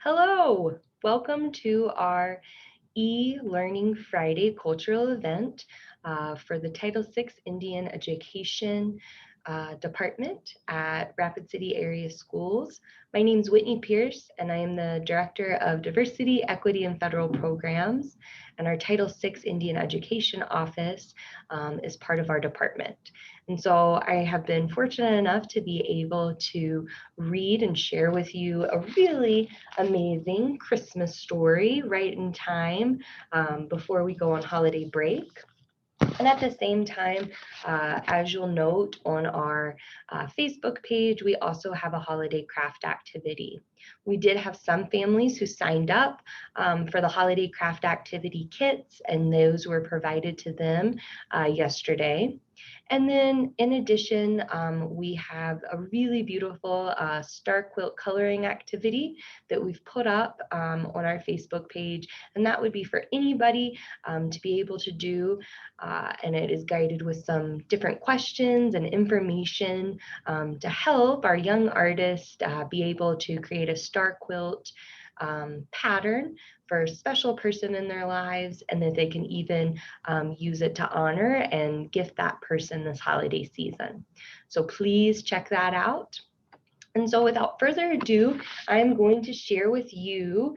Hello, welcome to our e-learning Friday cultural event for the Title VI Indian Education Department at Rapid City Area Schools. My name is Whitney Pierce, and I am the Director of Diversity, Equity, and Federal Programs. And our Title VI Indian Education Office is part of our department. And so I have been fortunate enough to be able to read and share with you a really amazing Christmas story right in time before we go on holiday break. And at the same time, as you'll note on our Facebook page, we also have a holiday craft activity. We did have some families who signed up for the holiday craft activity kits, and those were provided to them yesterday. And then in addition, we have a really beautiful star quilt coloring activity that we've put up on our Facebook page. And that would be for anybody to be able to do. And it is guided with some different questions and information to help our young artists be able to create a star quilt pattern for a special person in their lives, and that they can even use it to honor and gift that person this holiday season. So please check that out. And so without further ado, I'm going to share with you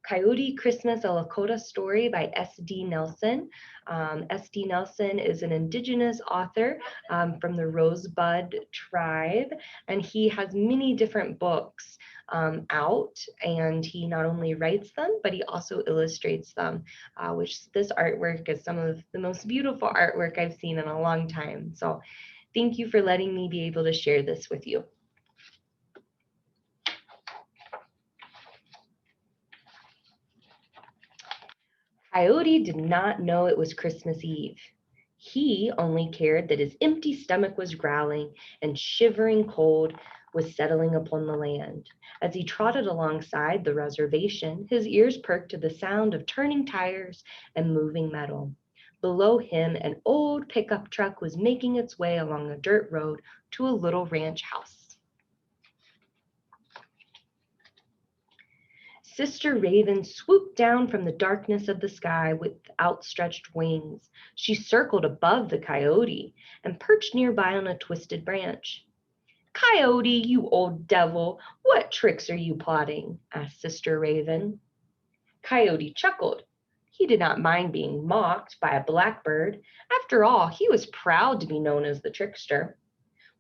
Coyote Christmas, a Lakota Story by S.D. Nelson. S.D. Nelson is an indigenous author from the Rosebud tribe, and he has many different books out, and he not only writes them, but he also illustrates them, which this artwork is some of the most beautiful artwork I've seen in a long time. So thank you for letting me be able to share this with you. Coyote did not know it was Christmas Eve. He only cared that his empty stomach was growling and shivering cold was settling upon the land. As he trotted alongside the reservation, his ears perked to the sound of turning tires and moving metal. Below him, an old pickup truck was making its way along a dirt road to a little ranch house. Sister Raven swooped down from the darkness of the sky with outstretched wings. She circled above the coyote and perched nearby on a twisted branch. Coyote, you old devil, what tricks are you plotting? Asked Sister Raven. Coyote chuckled. He did not mind being mocked by a blackbird. After all, he was proud to be known as the trickster.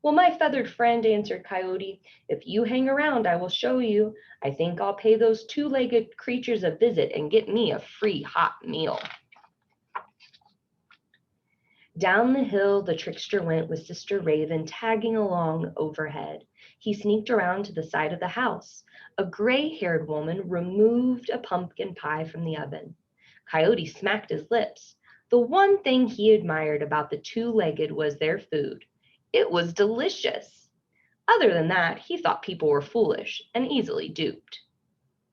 Well, my feathered friend, answered Coyote, if you hang around, I will show you. I think I'll pay those two-legged creatures a visit and get me a free hot meal. Down the hill the trickster went with Sister Raven tagging along overhead. He sneaked around to the side of the house. A gray-haired woman removed a pumpkin pie from the oven. Coyote smacked his lips. The one thing he admired about the two-legged was their food. It was delicious. Other than that, he thought people were foolish and easily duped.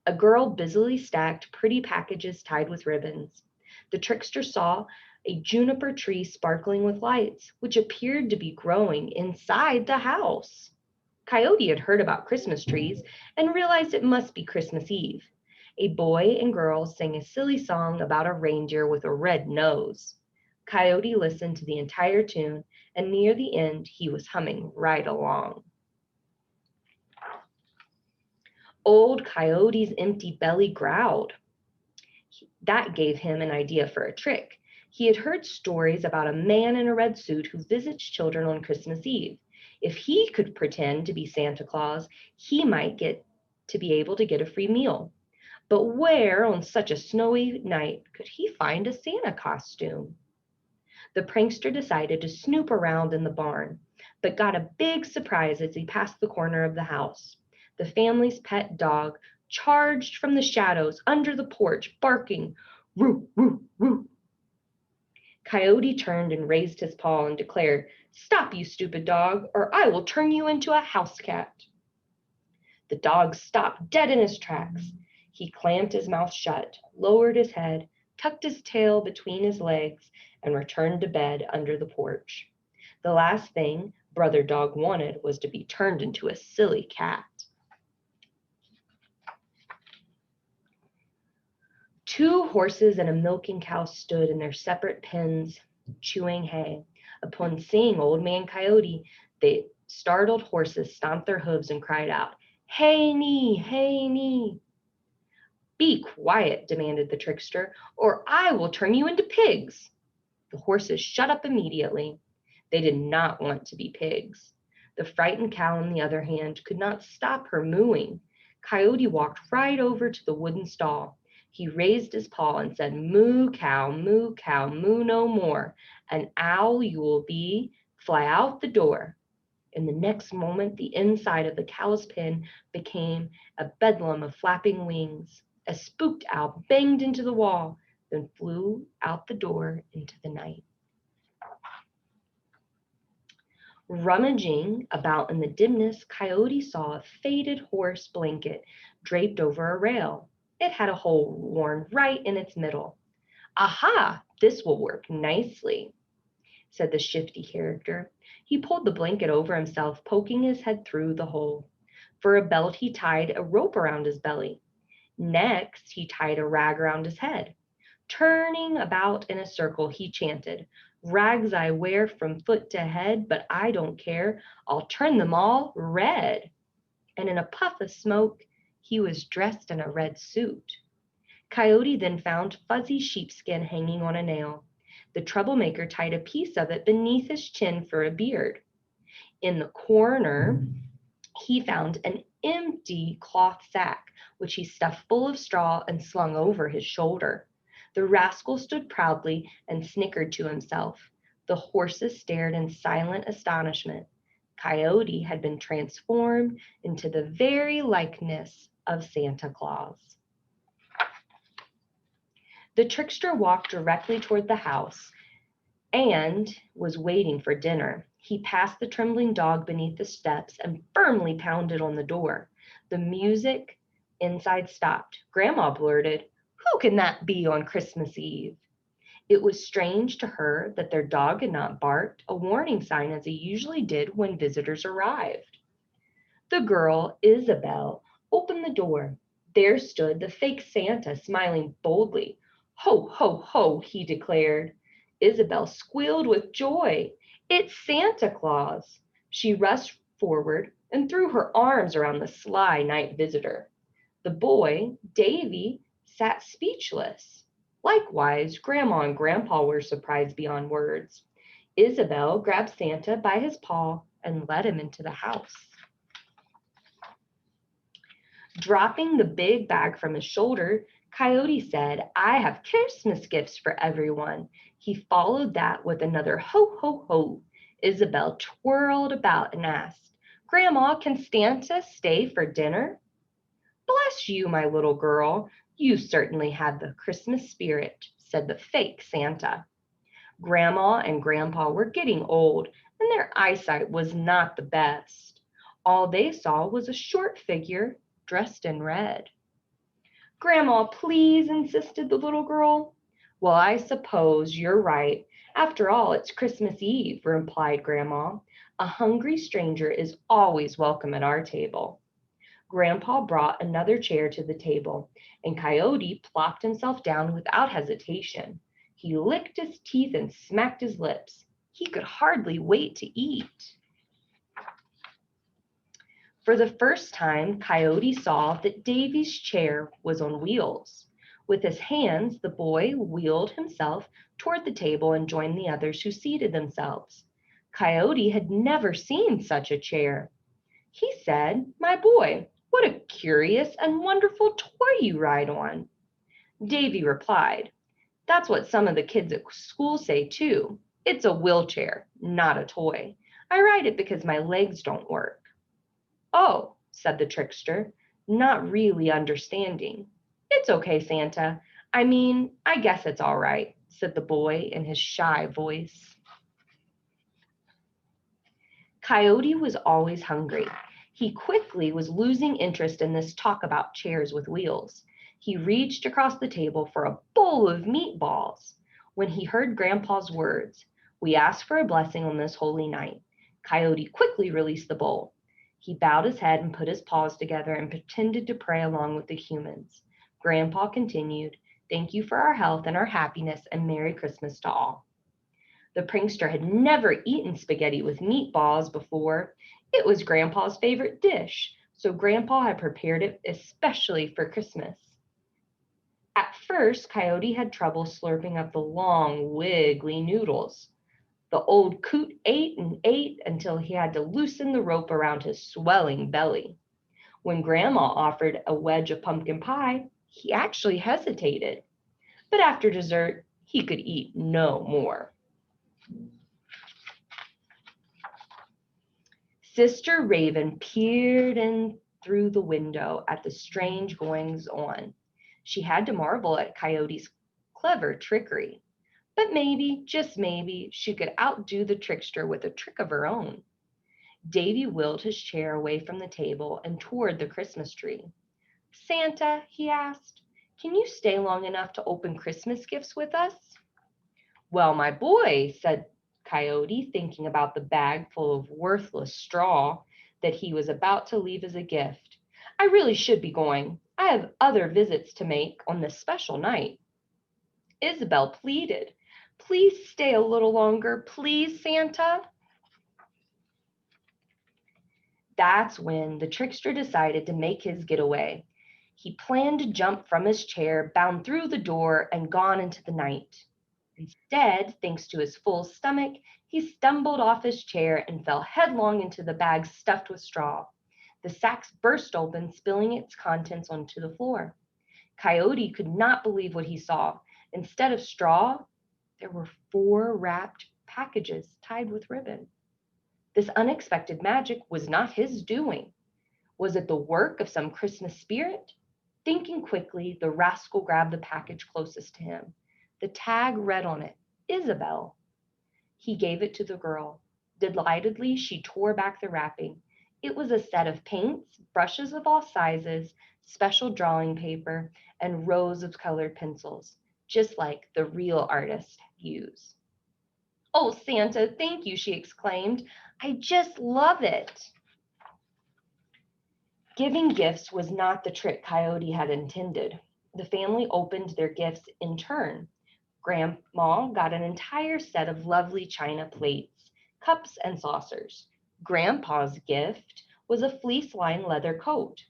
A girl busily stacked pretty packages tied with ribbons. The trickster saw a juniper tree sparkling with lights, which appeared to be growing inside the house. Coyote had heard about Christmas trees and realized it must be Christmas Eve. A boy and girl sang a silly song about a reindeer with a red nose. Coyote listened to the entire tune, and near the end, he was humming right along. Old Coyote's empty belly growled. That gave him an idea for a trick. He had heard stories about a man in a red suit who visits children on Christmas Eve. If he could pretend to be Santa Claus, he might get to be able to get a free meal. But where on such a snowy night could he find a Santa costume? The prankster decided to snoop around in the barn, but got a big surprise as he passed the corner of the house. The family's pet dog charged from the shadows under the porch, barking, "Roo, roo, roo." Coyote turned and raised his paw and declared, "Stop, you stupid dog, or I will turn you into a house cat." The dog stopped dead in his tracks. He clamped his mouth shut, lowered his head, tucked his tail between his legs, and returned to bed under the porch. The last thing Brother Dog wanted was to be turned into a silly cat. 2 horses and a milking cow stood in their separate pens, chewing hay. Upon seeing Old Man Coyote, the startled horses stomped their hooves and cried out, "Hey me, hey me." "Be quiet," demanded the trickster, "or I will turn you into pigs." The horses shut up immediately. They did not want to be pigs. The frightened cow, on the other hand, could not stop her mooing. Coyote walked right over to the wooden stall. He raised his paw and said, moo, cow, moo no more. An owl you will be, fly out the door." In the next moment, the inside of the cow's pen became a bedlam of flapping wings. A spooked owl banged into the wall, then flew out the door into the night. Rummaging about in the dimness, Coyote saw a faded horse blanket draped over a rail. It had a hole worn right in its middle. "Aha, this will work nicely," said the shifty character. He pulled the blanket over himself, poking his head through the hole. For a belt, he tied a rope around his belly. Next, he tied a rag around his head. Turning about in a circle, he chanted, "Rags I wear from foot to head, but I don't care. I'll turn them all red." And in a puff of smoke, he was dressed in a red suit. Coyote then found fuzzy sheepskin hanging on a nail. The troublemaker tied a piece of it beneath his chin for a beard. In the corner, he found an empty cloth sack, which he stuffed full of straw and slung over his shoulder. The rascal stood proudly and snickered to himself. The horses stared in silent astonishment. Coyote had been transformed into the very likeness of Santa Claus. The trickster walked directly toward the house and was waiting for dinner. He passed the trembling dog beneath the steps and firmly pounded on the door. The music inside stopped. Grandma blurted, "Who can that be on Christmas Eve?" It was strange to her that their dog had not barked, a warning sign as he usually did when visitors arrived. The girl, Isabel, opened the door. There stood the fake Santa, smiling boldly. "Ho, ho, ho," he declared. Isabel squealed with joy. "It's Santa Claus." She rushed forward and threw her arms around the sly night visitor. The boy, Davy, sat speechless. Likewise, Grandma and Grandpa were surprised beyond words. Isabel grabbed Santa by his paw and led him into the house. Dropping the big bag from his shoulder, Coyote said, "I have Christmas gifts for everyone." He followed that with another ho, ho, ho. Isabel twirled about and asked, "Grandma, can Santa stay for dinner?" "Bless you, my little girl. You certainly have the Christmas spirit," said the fake Santa. Grandma and Grandpa were getting old, and their eyesight was not the best. All they saw was a short figure dressed in red. "Grandma, please," insisted the little girl. "Well, I suppose you're right. After all, it's Christmas Eve," replied Grandma. "A hungry stranger is always welcome at our table." Grandpa brought another chair to the table, and Coyote plopped himself down without hesitation. He licked his teeth and smacked his lips. He could hardly wait to eat. For the first time, Coyote saw that Davy's chair was on wheels. With his hands, the boy wheeled himself toward the table and joined the others who seated themselves. Coyote had never seen such a chair. He said, "My boy, what a curious and wonderful toy you ride on." Davy replied, "That's what some of the kids at school say too. It's a wheelchair, not a toy. I ride it because my legs don't work." "Oh," said the trickster, not really understanding. "It's okay, Santa. I guess it's all right," said the boy in his shy voice. Coyote was always hungry. He quickly was losing interest in this talk about chairs with wheels. He reached across the table for a bowl of meatballs. When he heard Grandpa's words, "We ask for a blessing on this holy night," Coyote quickly released the bowl. He bowed his head and put his paws together and pretended to pray along with the humans. Grandpa continued, Thank you for our health and our happiness, and Merry Christmas to all." The prankster had never eaten spaghetti with meatballs before. It was Grandpa's favorite dish, so Grandpa had prepared it especially for Christmas. At first, Coyote had trouble slurping up the long, wiggly noodles. The old coot ate and ate until he had to loosen the rope around his swelling belly. When Grandma offered a wedge of pumpkin pie, he actually hesitated. But after dessert, he could eat no more. Sister Raven peered in through the window at the strange goings on. She had to marvel at Coyote's clever trickery. But maybe, just maybe, she could outdo the trickster with a trick of her own. Davy wheeled his chair away from the table and toward the Christmas tree. "Santa," he asked, "can you stay long enough to open Christmas gifts with us?" "Well, my boy," said Coyote, thinking about the bag full of worthless straw that he was about to leave as a gift, "I really should be going. I have other visits to make on this special night." Isabel pleaded, "Please stay a little longer, please, Santa." That's when the trickster decided to make his getaway. He planned to jump from his chair, bound through the door, and gone into the night. Instead, thanks to his full stomach, he stumbled off his chair and fell headlong into the bag stuffed with straw. The sacks burst open, spilling its contents onto the floor. Coyote could not believe what he saw. Instead of straw, there were 4 wrapped packages tied with ribbon. This unexpected magic was not his doing. Was it the work of some Christmas spirit? Thinking quickly, the rascal grabbed the package closest to him. The tag read on it, "Isabel." He gave it to the girl. Delightedly, she tore back the wrapping. It was a set of paints, brushes of all sizes, special drawing paper, and rows of colored pencils, just like the real artist used. "Oh, Santa, thank you," she exclaimed. "I just love it." Giving gifts was not the trick Coyote had intended. The family opened their gifts in turn. Grandma got an entire set of lovely china plates, cups, and saucers. Grandpa's gift was a fleece-lined leather coat.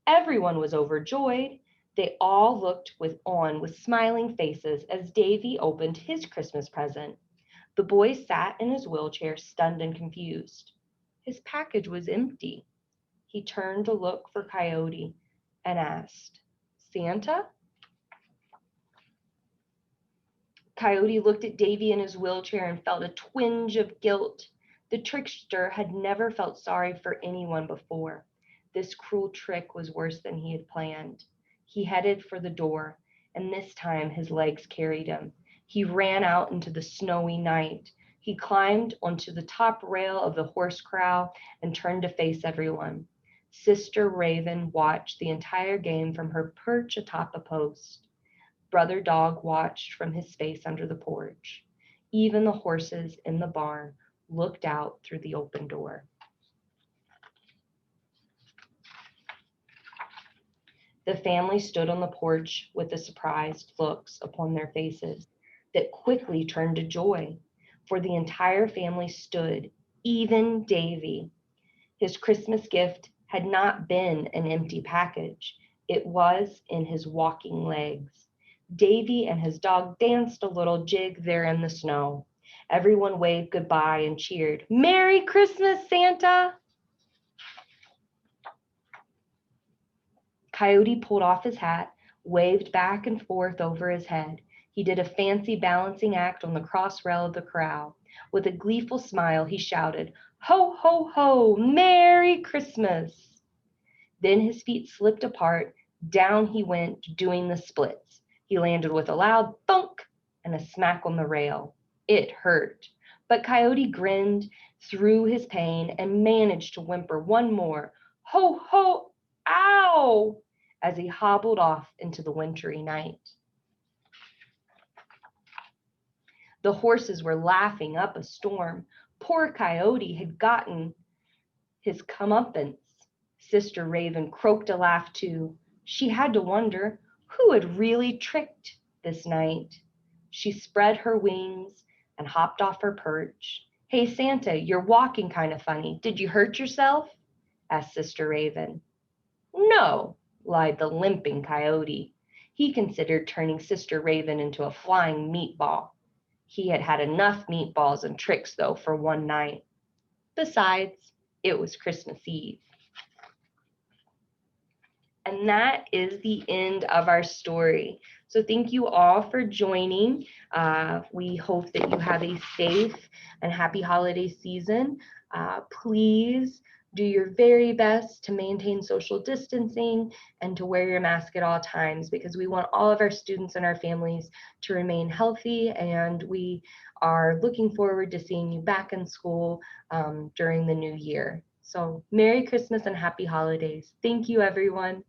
Everyone was overjoyed. They all looked with smiling faces as Davy opened his Christmas present. The boy sat in his wheelchair, stunned and confused. His package was empty. He turned to look for Coyote and asked, "Santa?" Coyote looked at Davy in his wheelchair and felt a twinge of guilt. The trickster had never felt sorry for anyone before. This cruel trick was worse than he had planned. He headed for the door, and this time his legs carried him. He ran out into the snowy night. He climbed onto the top rail of the horse corral and turned to face everyone. Sister Raven watched the entire game from her perch atop a post. Brother Dog watched from his space under the porch. Even the horses in the barn looked out through the open door. The family stood on the porch with the surprised looks upon their faces that quickly turned to joy, for the entire family stood, even Davy. His Christmas gift had not been an empty package. It was in his walking legs. Davy and his dog danced a little jig there in the snow. Everyone waved goodbye and cheered, "Merry Christmas, Santa!" Coyote pulled off his hat, waved back and forth over his head. He did a fancy balancing act on the cross rail of the corral. With a gleeful smile, he shouted, "Ho, ho, ho! Merry Christmas!" Then his feet slipped apart. Down he went, doing the splits. He landed with a loud thunk and a smack on the rail. It hurt, but Coyote grinned through his pain and managed to whimper one more, "Ho, ho, ow!" as he hobbled off into the wintry night. The horses were laughing up a storm. Poor Coyote had gotten his comeuppance. Sister Raven croaked a laugh too. She had to wonder who had really tricked this night. She spread her wings and hopped off her perch. Hey, Santa, you're walking kind of funny. Did you hurt yourself? Asked Sister Raven. No, lied the limping Coyote. He considered turning Sister Raven into a flying meatball. He had had enough meatballs and tricks, though, for one night. Besides, it was Christmas Eve. And that is the end of our story. So thank you all for joining. We hope that you have a safe and happy holiday season. Please do your very best to maintain social distancing and to wear your mask at all times, because we want all of our students and our families to remain healthy, and we are looking forward to seeing you back in school during the new year. So Merry Christmas and Happy Holidays. Thank you, everyone.